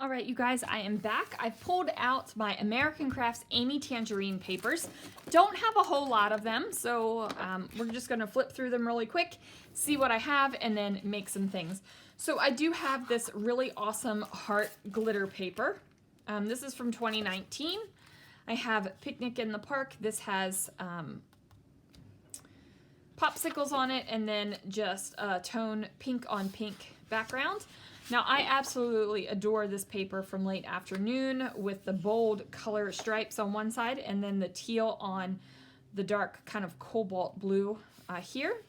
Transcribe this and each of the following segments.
All right, you guys, I am back. I've pulled out my American Crafts Amy Tangerine papers. Don't have a whole lot of them, so we're just gonna flip through them really quick, see what I have, and then make some things. So I do have this really awesome heart glitter paper. This is from 2019. I have Picnic in the Park. This has popsicles on it, and then just a tone pink on pink background. Now, I absolutely adore this paper from Late Afternoon with the bold color stripes on one side and then the teal on the dark kind of cobalt blue here.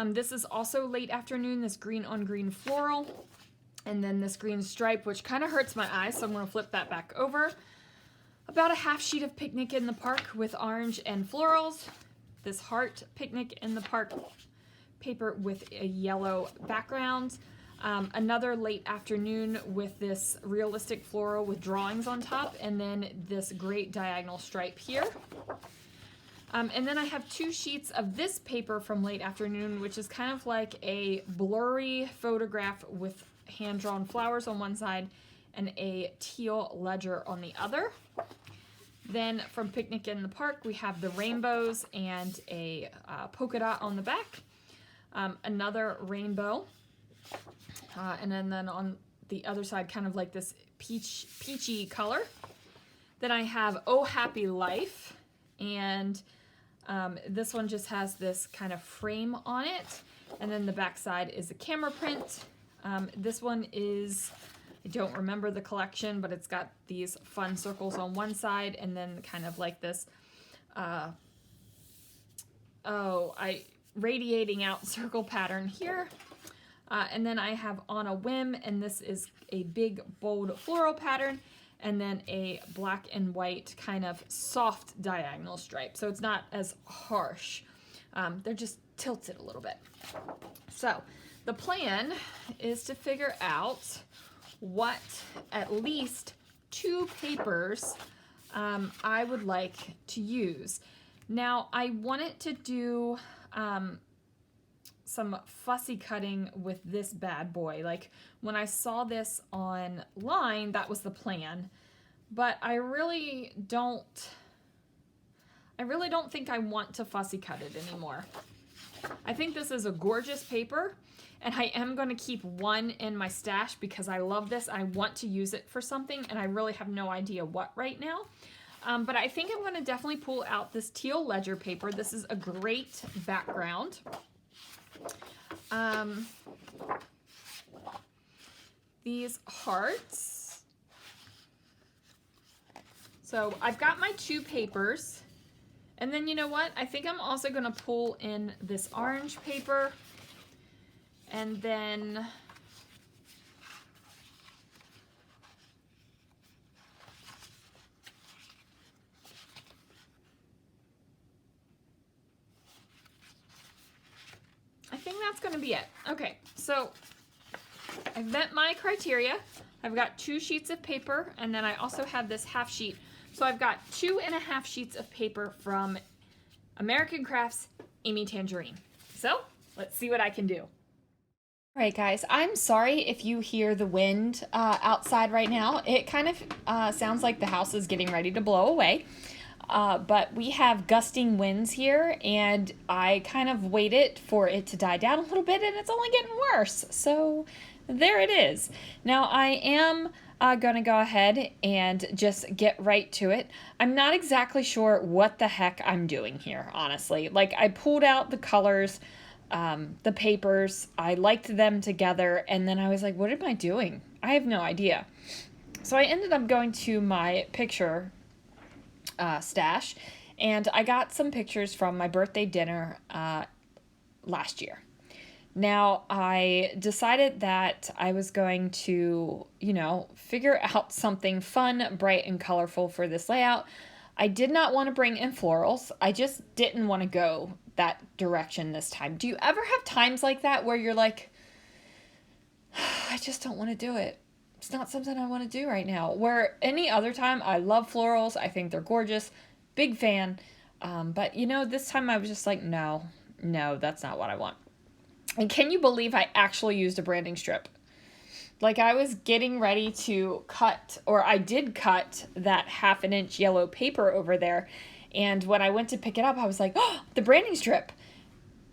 This is also Late Afternoon, this green on green floral, and then this green stripe, which kind of hurts my eyes, so I'm going to flip that back over. About a half sheet of Picnic in the Park with orange and florals. This heart Picnic in the Park paper with a yellow background. Another Late Afternoon with this realistic floral with drawings on top, and then this great diagonal stripe here. And then I have 2 sheets of this paper from Late Afternoon, which is kind of like a blurry photograph with hand-drawn flowers on one side and a teal ledger on the other. Then from Picnic in the Park, we have the rainbows and a polka dot on the back. Another rainbow. And then on the other side, kind of like this peachy color. Then I have Oh Happy Life, and this one just has this kind of frame on it, and then the back side is a camera print. This one is, I don't remember the collection, but it's got these fun circles on one side, and then kind of like this, radiating out circle pattern here. And then I have On a Whim, and this is a big, bold floral pattern, and then a black and white kind of soft diagonal stripe. So it's not as harsh. They're just tilted a little bit. So the plan is to figure out what at least 2 papers I would like to use. Now, I wanted to do some fussy cutting with this bad boy. Like when I saw this online, that was the plan, but I really don't think I want to fussy cut it anymore. I think this is a gorgeous paper, and I am going to keep one in my stash because I love this. I want to use it for something, and I really have no idea what right now. But I think I'm going to definitely pull out this teal ledger paper. This is a great background. These hearts. So I've got my 2 papers, and then you know what? I think I'm also going to pull in this orange paper, and then I think that's going to be it. Okay, so I've met my criteria. I've got 2 sheets of paper, and then I also have this half sheet. So I've got 2.5 sheets of paper from American Crafts Amy Tangerine. So let's see what I can do. All right, guys, I'm sorry if you hear the wind outside right now. It kind of sounds like the house is getting ready to blow away. But we have gusting winds here, and I kind of waited for it to die down a little bit, and it's only getting worse. So there it is. Now I am going to go ahead and just get right to it. I'm not exactly sure what the heck I'm doing here, honestly. Like, I pulled out the colors, the papers, I liked them together, and then I was like, what am I doing? I have no idea. So I ended up going to my picture stash, and I got some pictures from my birthday dinner last year. Now, I decided that I was going to, figure out something fun, bright, and colorful for this layout. I did not want to bring in florals. I just didn't want to go that direction this time. Do you ever have times like that where you're like, I just don't want to do it? It's not something I want to do right now. Where any other time, I love florals. I think they're gorgeous. Big fan. But, this time I was just like, no, that's not what I want. And can you believe I actually used a branding strip? Like I was getting ready to cut, or I did cut that 1/2 inch yellow paper over there. And when I went to pick it up, I was like, oh, the branding strip.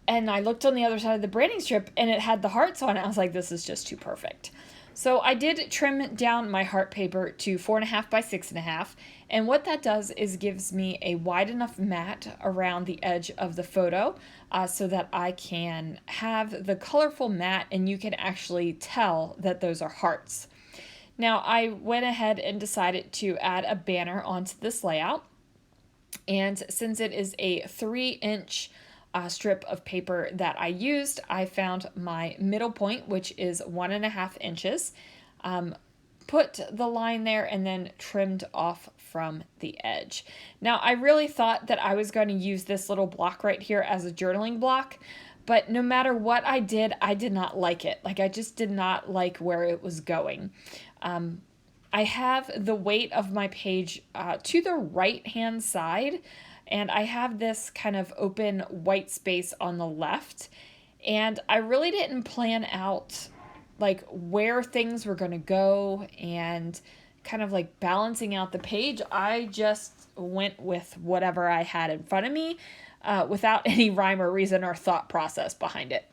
And I looked on the other side of the branding strip and it had the hearts on it. I was like, this is just too perfect. So I did trim down my heart paper to 4.5 by 6.5. And what that does is gives me a wide enough mat around the edge of the photo so that I can have the colorful mat and you can actually tell that those are hearts. Now I went ahead and decided to add a banner onto this layout. And since it is a 3-inch strip of paper that I used, I found my middle point, which is 1.5 inches, put the line there, and then trimmed off from the edge. Now, I really thought that I was going to use this little block right here as a journaling block, but no matter what I did not like it. Like, I just did not like where it was going. I have the weight of my page to the right-hand side, and I have this kind of open white space on the left. And I really didn't plan out like where things were going to go and kind of like balancing out the page. I just went with whatever I had in front of me without any rhyme or reason or thought process behind it.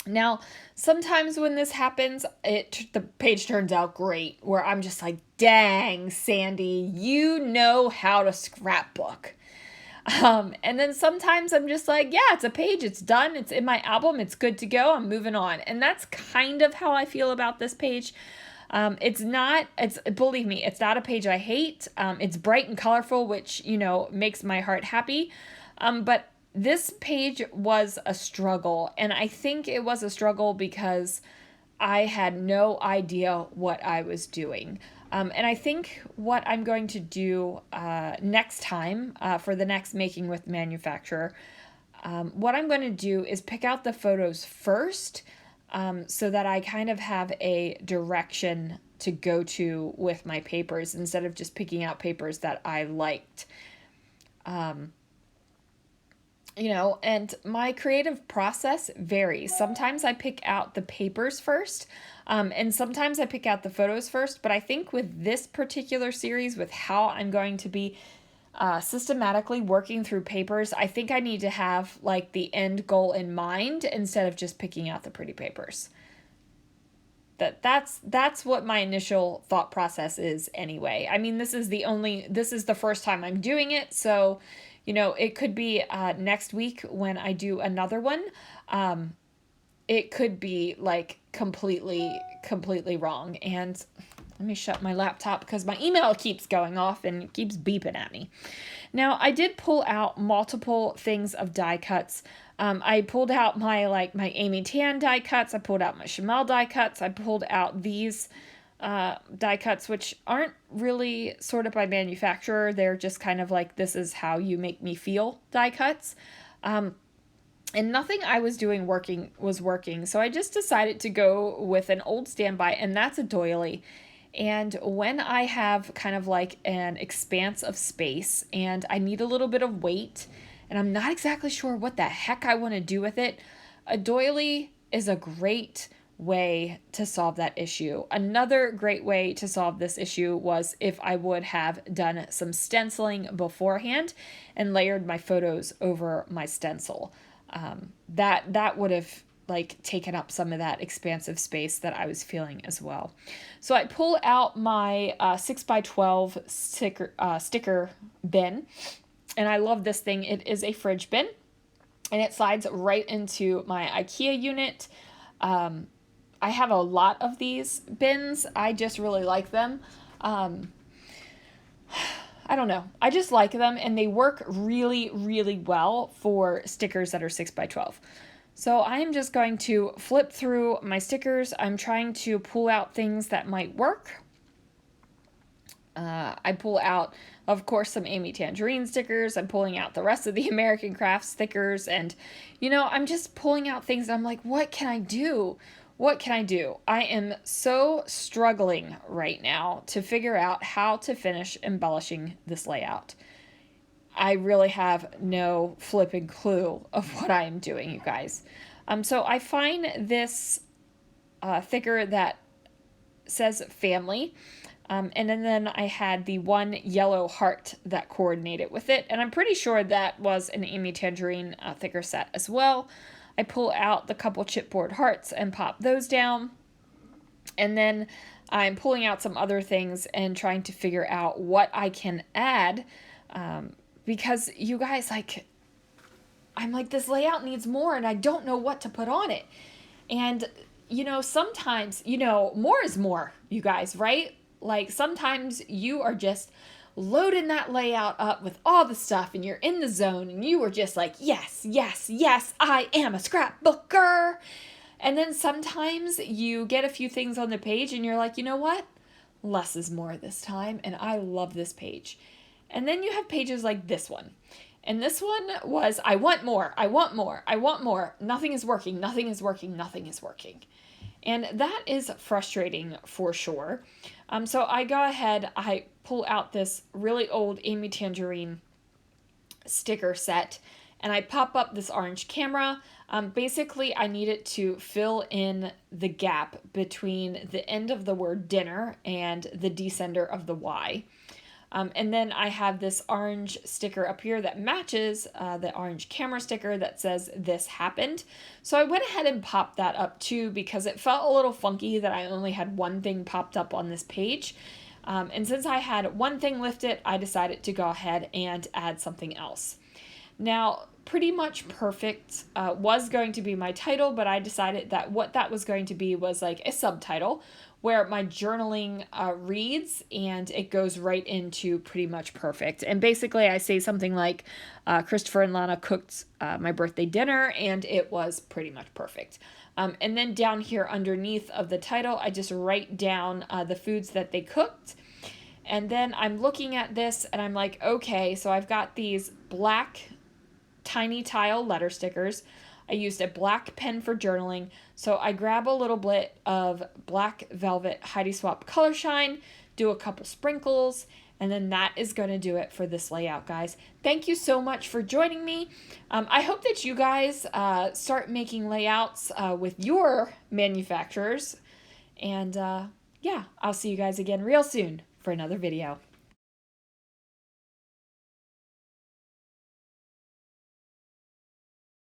Now, sometimes when this happens, the page turns out great, where I'm just like, dang, Sandy, you know how to scrapbook. And then sometimes I'm just like, yeah, it's a page, it's done, it's in my album, it's good to go, I'm moving on. And that's kind of how I feel about this page. Believe me, it's not a page I hate. It's bright and colorful, which, makes my heart happy. But this page was a struggle, and I think it was a struggle because I had no idea what I was doing. And I think what I'm going to do next time for the next Making with Manufacturer, what I'm going to do is pick out the photos first so that I kind of have a direction to go to with my papers instead of just picking out papers that I liked. And my creative process varies. Sometimes I pick out the papers first, and sometimes I pick out the photos first. But I think with this particular series, with how I'm going to be systematically working through papers, I think I need to have like the end goal in mind instead of just picking out the pretty papers. That's what my initial thought process is anyway. I mean, this is the first time I'm doing it, so it could be next week when I do another one. It could be like completely wrong. And let me shut my laptop because my email keeps going off and keeps beeping at me. Now, I did pull out multiple things of die cuts. I pulled out my Amy Tan die cuts. I pulled out my Chamel die cuts. I pulled out these die cuts, which aren't really sorted by manufacturer. They're just kind of like, this is how you make me feel die cuts. And nothing I was doing was working. So I just decided to go with an old standby, and that's a doily. And when I have kind of like an expanse of space and I need a little bit of weight and I'm not exactly sure what the heck I want to do with it, a doily is a great way to solve that issue. Another great way to solve this issue was if I would have done some stenciling beforehand and layered my photos over my stencil. That would have taken up some of that expansive space that I was feeling as well. So I pull out my 6x12 sticker bin, and I love this thing. It is a fridge bin, and it slides right into my IKEA unit. I have a lot of these bins. I just really like them. I don't know. I just like them, and they work really, really well for stickers that are 6x12. So I am just going to flip through my stickers. I'm trying to pull out things that might work. I pull out, of course, some Amy Tangerine stickers. I'm pulling out the rest of the American Crafts stickers. And, I'm just pulling out things. I'm like, what can I do? What can I do? I am so struggling right now to figure out how to finish embellishing this layout. I really have no flipping clue of what I am doing, you guys. So I find this thicker that says family. And then I had the one yellow heart that coordinated with it. And I'm pretty sure that was an Amy Tangerine thicker set as well. I pull out the couple chipboard hearts and pop those down. And then I'm pulling out some other things and trying to figure out what I can add. Because you guys, like, I'm like, this layout needs more and I don't know what to put on it. And, you know, sometimes, you know, more is more, you guys, right? Like, sometimes you are just loading that layout up with all the stuff and you're in the zone and you are just like, yes, yes, yes, I am a scrapbooker. And then sometimes you get a few things on the page and you're like, you know what? Less is more this time, and I love this page. And then you have pages like this one. And this one was, I want more, I want more, I want more. Nothing is working, nothing is working, nothing is working. And that is frustrating for sure. So I go ahead, I pull out this really old Amy Tangerine sticker set, and I pop up this orange camera. Basically, I need it to fill in the gap between the end of the word dinner and the descender of the Y. And then I have this orange sticker up here that matches the orange camera sticker that says this happened. So I went ahead and popped that up too because it felt a little funky that I only had one thing popped up on this page. And since I had one thing lifted, I decided to go ahead and add something else. Now, Pretty Much Perfect was going to be my title, but I decided that what that was going to be was like a subtitle where my journaling reads and it goes right into Pretty Much Perfect. And basically I say something like, Christopher and Lana cooked my birthday dinner and it was pretty much perfect. And then down here underneath of the title, I just write down the foods that they cooked. And then I'm looking at this and I'm like, okay, so I've got these black tiny tile letter stickers. I used a black pen for journaling, so I grab a little bit of black velvet Heidi Swap Color Shine, do a couple sprinkles, and then that is going to do it for this layout, guys. Thank you so much for joining me. I hope that you guys start making layouts with your manufacturers, and yeah, I'll see you guys again real soon for another video.